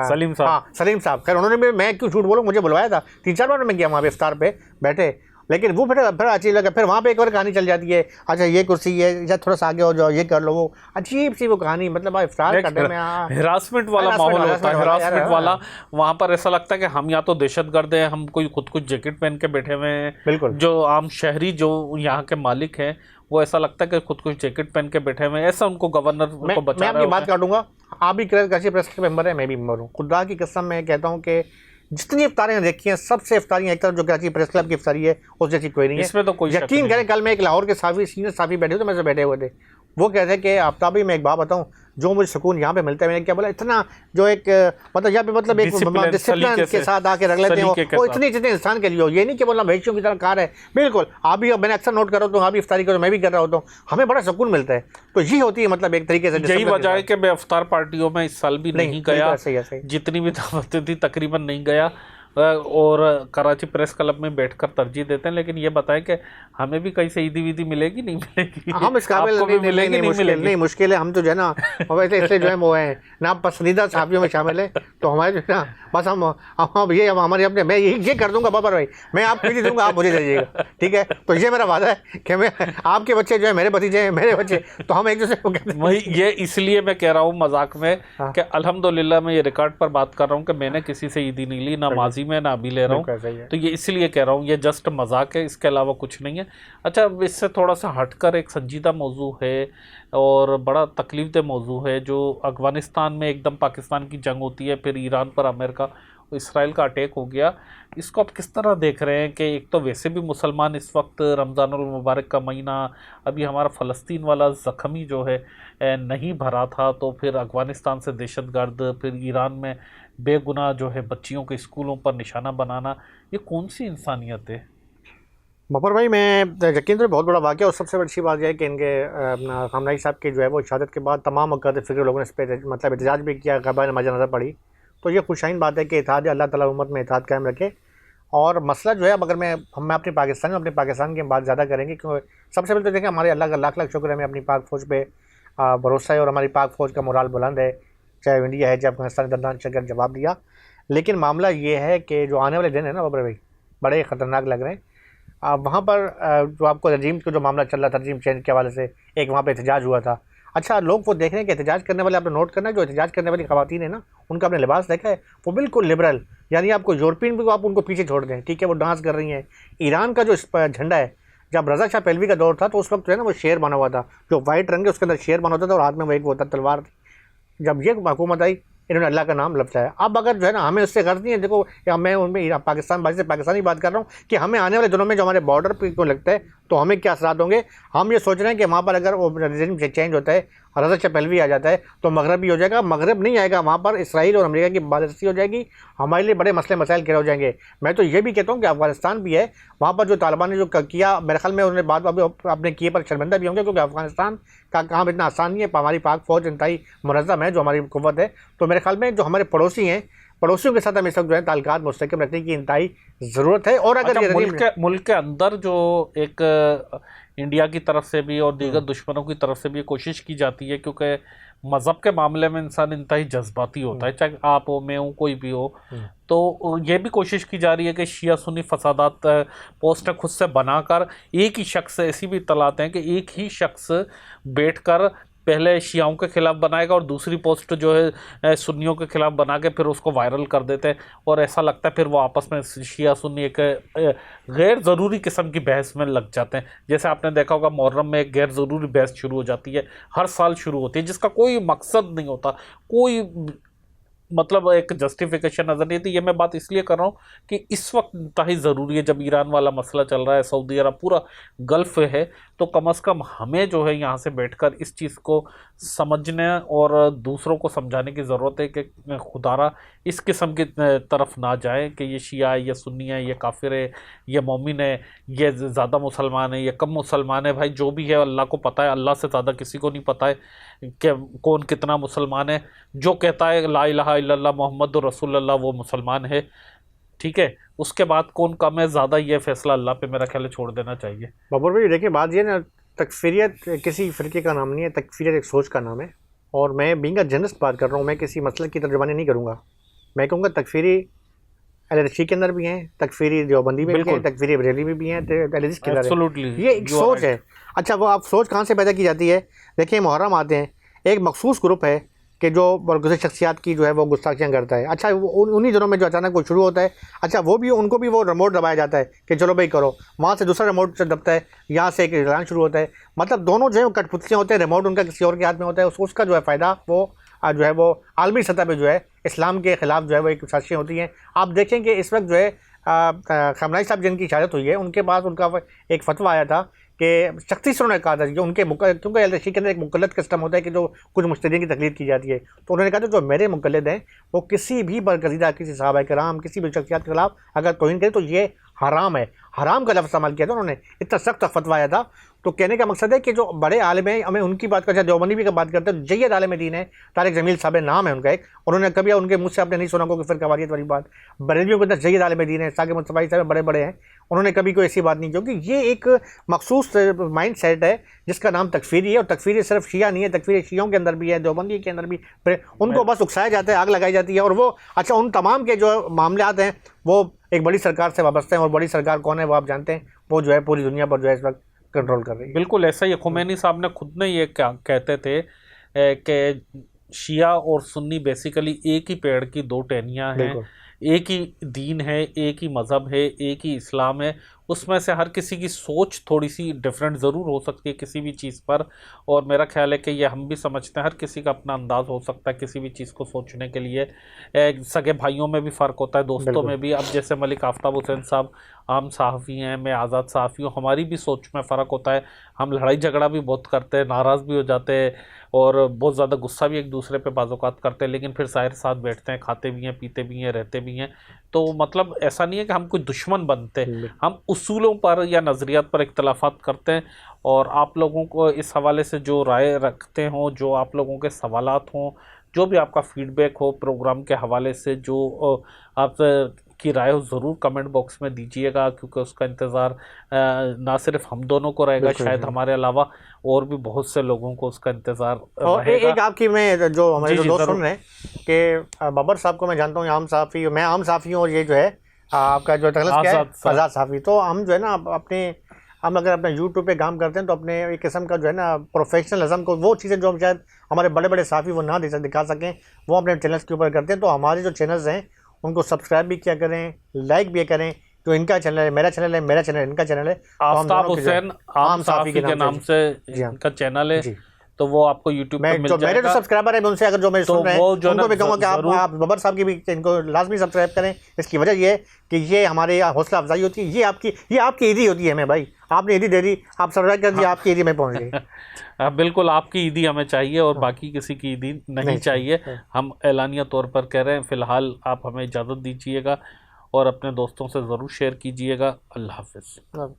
सलीम साहब। हाँ सलीम साहब, खैर उन्होंने भी, मैं क्यों झूठ बोलूँ, मुझे बुलवाया था 3-4 बार मैं गया वहाँ पे इफ्तार पे बैठे, लेकिन वो फिर अच्छी लगा, फिर वहाँ पे एक और कहानी चल जाती है, अच्छा ये कुर्सी है या थोड़ा सा आगे हो जाओ, ये कर लो, वो अजीब सी वो कहानी, मतलब इफ्तार करने में हिरासमेंट वाला माहौल होता है, हिरासमेंट वाला। वहाँ पर ऐसा लगता है कि हम या तो दहशतगर्द हैं, हम कोई खुद कुछ जैकेट पहन के बैठे हुए हैं, बिल्कुल, जो आम शहरी जो यहाँ के मालिक हैं वो ऐसा लगता है कि खुद कुछ जैकेट पहन के बैठे हुए हैं, ऐसा उनको गवर्नर को बचा रहा है। मैं आपकी बात काटूंगा, आप भी कराची प्रेस के मेंबर हैं, मैं भी मेंबर हूँ, खुदा की कसम मैं कहता हूँ कि जितनी इफ्तारियाँ देखी हैं सबसे इफ्तारियाँ एक तरफ जो कराची प्रेस क्लब की इफ्तारी है उस जैसी कोई नहीं है, इसमें तो कोई यकीन करें। कल मैं एक लाहौर के सीनियर साफी बैठे हुए थे, मेरे से बैठे हुए थे, वो कहते हैं कि आफ्ताबी में एक बात बताऊँ, जो मुझे सुकून यहाँ पे मिलता है, मैंने क्या बोला, इतना जो एक मतलब यहाँ पे मतलब एक डिसिप्लिन के साथ आके रख लेते हैं, वो इतनी इंसान के लिए हो, ये नहीं कि बोला भैंसियों की तरह कार है, बिल्कुल। आप भी, मैंने अक्सर नोट करो तो आप भी इफ्तारी करो, मैं भी कर रहा होता हूँ, हमें बड़ा सुकून मिलता है। तो ये होती है मतलब एक तरीके से, यही वजह है कि मैं इफ्तार पार्टियों में इस साल भी नहीं गया, जितनी भी दावतें थी तकरीबन नहीं गया, और कराची प्रेस क्लब में बैठकर तरजीह देते हैं। लेकिन ये बताएं कि हमें भी कहीं से ईदी वीदी मिलेगी, नहीं मिलेगी? हम इस काबिल नहीं, मुश्किल है, हम तो जो है ना वैसे इसलिए जो है वो है ना पसंदीदा साफियों में शामिल है, तो हमारे जो है ना बस हम ये हमारे अपने, मैं ये कर दूंगा बाबर भाई, मैं आपको ही दूंगा, आप मुझे दीजिएगा, ठीक है? तो ये मेरा वादा है कि मैं, आपके बच्चे जो है मेरे भतीजे हैं, मेरे बच्चे, तो हम एक दूसरे को कहते हैं। वही ये इसलिए मैं कह रहा हूँ मजाक में कि अल्हम्दुलिल्लाह मैं ये रिकॉर्ड पर बात कर रहा हूँ कि मैंने किसी से ईदी नहीं ली, ना माजी में ना अभी ले रहा हूँ, तो ये इसलिए कह रहा हूँ, ये जस्ट मजाक है, इसके अलावा कुछ नहीं है। अच्छा, इससे थोड़ा सा हटकर एक संजीदा मौजू है और बड़ा तकलीफ दह मौजू है, जो अफ़गानिस्तान में एकदम पाकिस्तान की जंग होती है, फिर ईरान पर अमेरिका इसराइल का अटैक हो गया। इसको आप किस तरह देख रहे हैं कि एक तो वैसे भी मुसलमान इस वक्त रमज़ानुल मुबारक का महीना, अभी हमारा फ़लस्तीन वाला ज़ख्मी जो है नहीं भरा था, तो फिर अफ़गानिस्तान से दहशतगर्द, फिर ईरान में बेगुनाह जो है बच्चियों के स्कूलों पर निशाना बनाना, ये कौन सी इंसानियत है? मफर भाई, मैं यकीन तो बहुत बड़ा वाक़या, और सबसे अच्छी बात यह है कि इनके अपना खामनाई साहब की जो है वो शहादत के बाद तमाम अकाद फ़िक्र लोगों ने इस पर मतलब एहतजाज भी किया, ग़ैबान नमाज़ नज़र पड़ी। तो ये खुशाइन बात है कि इत्तेहाद अल्लाह ताला उम्मत में इत्तेहाद कायम रखे। और मसला जो है, अब अगर मैं अपनी अपने पाकिस्तान की बात ज़्यादा करेंगे, क्योंकि सबसे पहले तो देखें हमारे अल्लाह का लाख लाख शुक्र है, हमें अपनी पाक फ़ौज पे भरोसा है और हमारी पाक फ़ौज का मोराल बुलंद है। चाहे इंडिया है, चाहे अफगानिस्तान, दरदान शकर जवाब दिया। लेकिन मामला ये है कि जो आने वाले दिन है ना बाबर भाई, बड़े ख़तरनाक लग रहे हैं। वहाँ पर जो आपको रजीम का जो मामला चल रहा था, रजीम चेंज के हवाले से एक वहाँ पे एहतजाज हुआ था। अच्छा, लोग वो देख रहे हैं कि एहतजाज करने वाले, आपने नोट करना है, जो एहतजाज करने वाली ख़वातीन है ना, उनका आपने लिबास देखा है, वो बिल्कुल लिबरल, यानी आपको यूरोपियन भी आप उनको पीछे छोड़ दें, ठीक है, वो डांस कर रही हैं। ईरान का जो झंडा है, जब रज़ा शाह पहलवी का दौर था तो उस वक्त जो है ना वो शेर बना हुआ था, जो वाइट रंग है उसके अंदर शेर बना होता था और हाथ में वो एक वो होता तलवार। जब ये हुकूमत आई, इन्होंने अल्लाह का नाम लपटाया। अब अगर जो है ना, हमें उससे गर्ज नहीं है, देखो या मैं उनमें पाकिस्तान बाजी से पाकिस्तानी बात कर रहा हूँ कि हमें आने वाले दिनों में जो हमारे बॉर्डर पर क्यों लगता है तो हमें क्या असरात होंगे। हम ये सोच रहे हैं कि वहाँ पर अगर वो रेजिम चेंज होता है, रज़ा शाह पहलवी आ जाता है, तो मगरब भी हो जाएगा। मगरब नहीं आएगा, वहाँ पर इसराइल और अमेरिका की बादशाही हो जाएगी, हमारे लिए बड़े मसले मसाइल खड़े हो जाएंगे। मैं तो ये भी कहता हूँ कि अफगानिस्तान भी है, वहाँ पर जो तालिबान ने जो किया, मेरे ख्याल में उन्होंने बात अभी अपने किए पर शर्मिंदा भी होंगे, क्योंकि अफगानिस्तान का काम इतना आसान नहीं है। हमारी पाक फ़ौज इंतहाई मुनज़्ज़म है, जो हमारी कुव्वत है। तो मेरे ख्याल में जो हमारे पड़ोसी हैं, पड़ोसियों के साथ हमें इस वक्त जो है ताल्लुकात मुस्तहकम रखने की इंतहाई ज़रूरत है। और अगर अच्छा, मुल्क के अंदर जो एक इंडिया की तरफ से भी और दीगर दुश्मनों की तरफ से भी कोशिश की जाती है, क्योंकि मज़हब के मामले में इंसान इंतहाई जज्बाती होता है, चाहे आप हो, मैं हूँ, कोई भी हो। तो ये भी कोशिश की जा रही है कि शिया सुन्नी फसादात पोस्टर खुद से बनाकर एक ही शख्स, ऐसी भी इत्तलात हैं कि एक ही शख्स बैठकर पहले शियाओं के खिलाफ बनाएगा और दूसरी पोस्ट जो है सुन्नियों के खिलाफ बना के फिर उसको वायरल कर देते हैं। और ऐसा लगता है फिर वो आपस में शिया सुन्नी एक गैर ज़रूरी किस्म की बहस में लग जाते हैं। जैसे आपने देखा होगा मुहर्रम में एक गैर ज़रूरी बहस शुरू हो जाती है, हर साल शुरू होती है, जिसका कोई मकसद नहीं होता, कोई मतलब एक जस्टिफिकेशन नज़र नहीं थी। ये मैं बात इसलिए कर रहा हूँ कि इस वक्त इंतहाई ज़रूरी है, जब ईरान वाला मसला चल रहा है, सऊदी अरब पूरा गल्फ़ है, तो कम अज़ कम हमें जो है यहाँ से बैठकर इस चीज़ को समझने और दूसरों को समझाने की ज़रूरत है कि खुदारा इस किस्म की तरफ ना जाए कि ये शिया है, ये सुन्नी है, ये काफिर है, ये मोमिन है, ये ज़्यादा मुसलमान है, ये कम मुसलमान है। भाई जो भी है अल्लाह को पता है, अल्लाह से ज़्यादा किसी को नहीं पता है कि कौन कितना मुसलमान है। जो कहता है ला इलाहा इल्लल्लाह मुहम्मदुर रसूलुल्लाह वो मुसलमान है, ठीक है। उसके बाद कौन कम है ज़्यादा, ये फैसला अल्लाह पे मेरा ख्याल है छोड़ देना चाहिए। बाबर भाई देखिए, बात ये ना, तकफीरियत किसी फ़िरके का नाम नहीं है, तकफीरियत एक सोच का नाम है। और मैं बीइंग अ जर्नलिस्ट बात कर रहा हूँ, मैं किसी मसले की तर्जुमानी नहीं करूँगा। मैं कहूँगा तकफीरी एलएलसी के अंदर भी हैं, तकफीरी देवबंदी में भी हैं, तकफीरी बरेली में भी हैं, एलएलसी के अंदर है। ये एक सोच है। अच्छा, वो आप सोच कहाँ से पैदा की जाती है? देखिए, मुहर्रम आते हैं, एक मखसूस ग्रुप है कि जो बरगुज़र शख्सियात की जो है वो गुस्ताखियाँ करता है। अच्छा, उन्हीं दिनों में जो अचानक वो शुरू होता है, अच्छा वो भी उनको भी वो रिमोट दबाया जाता है कि चलो भाई करो, वहाँ से दूसरा रिमोट से दबता है, यहाँ से एक ऐलान शुरू होता है। मतलब दोनों जो है कठपुतलियाँ होते हैं, रिमोट उनका किसी और के हाथ में होता है। उसका जो है फ़ायदा वो जो है वो आलमी सतह पे जो है इस्लाम के ख़िलाफ़ जो है वो एक साजिशें होती हैं। आप देखें कि इस वक्त जो है खमनाई साहब जिनकी शहादत हुई है, उनके पास उनका एक फतवा आया था कि सख्ती से उन्होंने कहा था जो उनके क्योंकि एलएलसी के अंदर एक मुकल्लद सिस्टम होता है कि जो कुछ मुश्तरीन की तकलीद की जाती है, तो उन्होंने कहा था जो मेरे मुकल्लद हैं वो किसी भी बरगज़ीदा, किसी सहाबा कराम, किसी भी शख्सियत के खिलाफ अगर तौहीन करे तो ये हराम है। हराम का लफ्ज़ इस्तेमाल किया था उन्होंने, इतना सख्त फतवा आया था। तो कहने का मकसद है कि जो बड़े आलिम हैं, हमें उनकी बात करते हैं, देवबंदी भी का बात करते हैं, जय्यद आलिम दीन है, तारिक जमील साहब नाम है उनका एक, उन्होंने कभी उनके मुझसे आपने नहीं सुना को कि फिर कवारियत वाली बात। बरेलियों के अंदर जय्यद आलिम दीन है, साकिब मुस्तफ़ा साहब बड़े बड़े हैं, उन्होंने कभी कोई ऐसी बात नहीं की, क्योंकि ये एक मखसूस माइंड सेट है जिसका नाम तकफीरी है। और तकफीरी सिर्फ शिया नहीं है, तकफीरी शियों के अंदर भी है, देवबंदी के अंदर भी। उनको बस उकसाया जाता है, आग लगाई जाती है। और वो अच्छा, उन तमाम के जो मामलात हैं वो एक बड़ी सरकार से वाबस्ते हैं, और बड़ी सरकार कौन है वो आप जानते हैं, वो जो है पूरी दुनिया पर जो है इस वक्त कंट्रोल कर रही है। बिल्कुल ऐसा ही खुमैनी साहब ने खुद ने ये कहते थे कि शिया और सुन्नी बेसिकली एक ही पेड़ की दो टहनियाँ हैं, एक ही दीन है, एक ही मज़हब है, एक ही इस्लाम है। उसमें से हर किसी की सोच थोड़ी सी डिफरेंट ज़रूर हो सकती है किसी भी चीज़ पर, और मेरा ख्याल है कि ये हम भी समझते हैं, हर किसी का अपना अंदाज़ हो सकता है किसी भी चीज़ को सोचने के लिए। सगे भाइयों में भी फ़र्क होता है, दोस्तों में भी। अब जैसे मलिक आफ्ताब हुसैन साहब आम सहाफ़ी हैं, मैं आज़ाद सहाफ़ी हूँ, हमारी भी सोच में फ़र्क होता है। हम लड़ाई झगड़ा भी बहुत करते हैं, नाराज़ भी हो जाते हैं, और बहुत ज़्यादा गुस्सा भी एक दूसरे पे बाज़-औक़ात करते हैं, लेकिन फिर साथ साथ बैठते हैं, खाते भी हैं, पीते भी हैं, रहते भी हैं। तो मतलब ऐसा नहीं है कि हम कोई दुश्मन बनते, हम उसूलों पर या नज़रियात पर इख्तलाफात करते हैं, और आप लोगों को इस हवाले से जो राय रखते हों, जो आप लोगों के सवालात हों, जो भी आपका फीडबैक हो प्रोग्राम के हवाले से, जो आप की राय हो, ज़रूर कमेंट बॉक्स में दीजिएगा, क्योंकि उसका इंतज़ार ना सिर्फ हम दोनों को रहेगा, शायद हमारे अलावा और भी बहुत से लोगों को उसका इंतज़ार रहेगा। एक आपकी, मैं जो हमारे जी, जो जी, दोस्त ज़रूर। सुन रहे हैं कि बबर साहब को मैं जानता हूँ, आम साफ़ी, मैं आम साफ़ी हूँ, और ये जो है आपका जो तखलस क्या है, आज़ाद साहब। आज़ाद साफ़ी। तो हम जो है ना हम अगर अपने यूट्यूब पे काम करते हैं तो अपने एक किस्म का जो है ना प्रोफेशनलिज्म को, वो चीज़ें जो हम शायद हमारे बड़े बड़े साफ़ी वो ना दिखा सकें, वो अपने चैनल्स के ऊपर करते हैं। तो हमारे जो चैनल्स हैं उनको सब्सक्राइब भी किया करें, लाइक भी करें। जो इनका चैनल है, मेरा चैनल है, मेरा चैनल इनका चैनल है, तो हम आफ्ताब दोनों की जो है हुसैन आम साफ़ी के नाम से जी हाँ, इनका चैनल है, जी। तो वो आपको यूट्यूब पे मैं मिल जो मेरे जो जाएगा। सब्सक्राइबर है, मैं उनसे अगर जो मेरे तो सुन रहे हैं वो जो उनको ना भी कहूँगा कि ज़रूर आप बबर साहब की भी इनको लाजमी सब्सक्राइब करें। इसकी वजह ये है कि ये हमारे हौसला अफजाई होती है, ये आपकी ईदी होती है हमें भाई। आपने ईदी दे दी, आप सब्सक्राइब कर दिया, आपकी ईदी में पहुँच गई। बिल्कुल आपकी ईदी हमें चाहिए, और हाँ। बाकी किसी की ईदी नहीं नहीं चाहिए। चाहिए। हम एलानिया तौर पर कह रहे हैं, फ़िलहाल आप हमें इजाज़त दीजिएगा और अपने दोस्तों से ज़रूर शेयर कीजिएगा। अल्लाह हाफ़िज़। हाँ।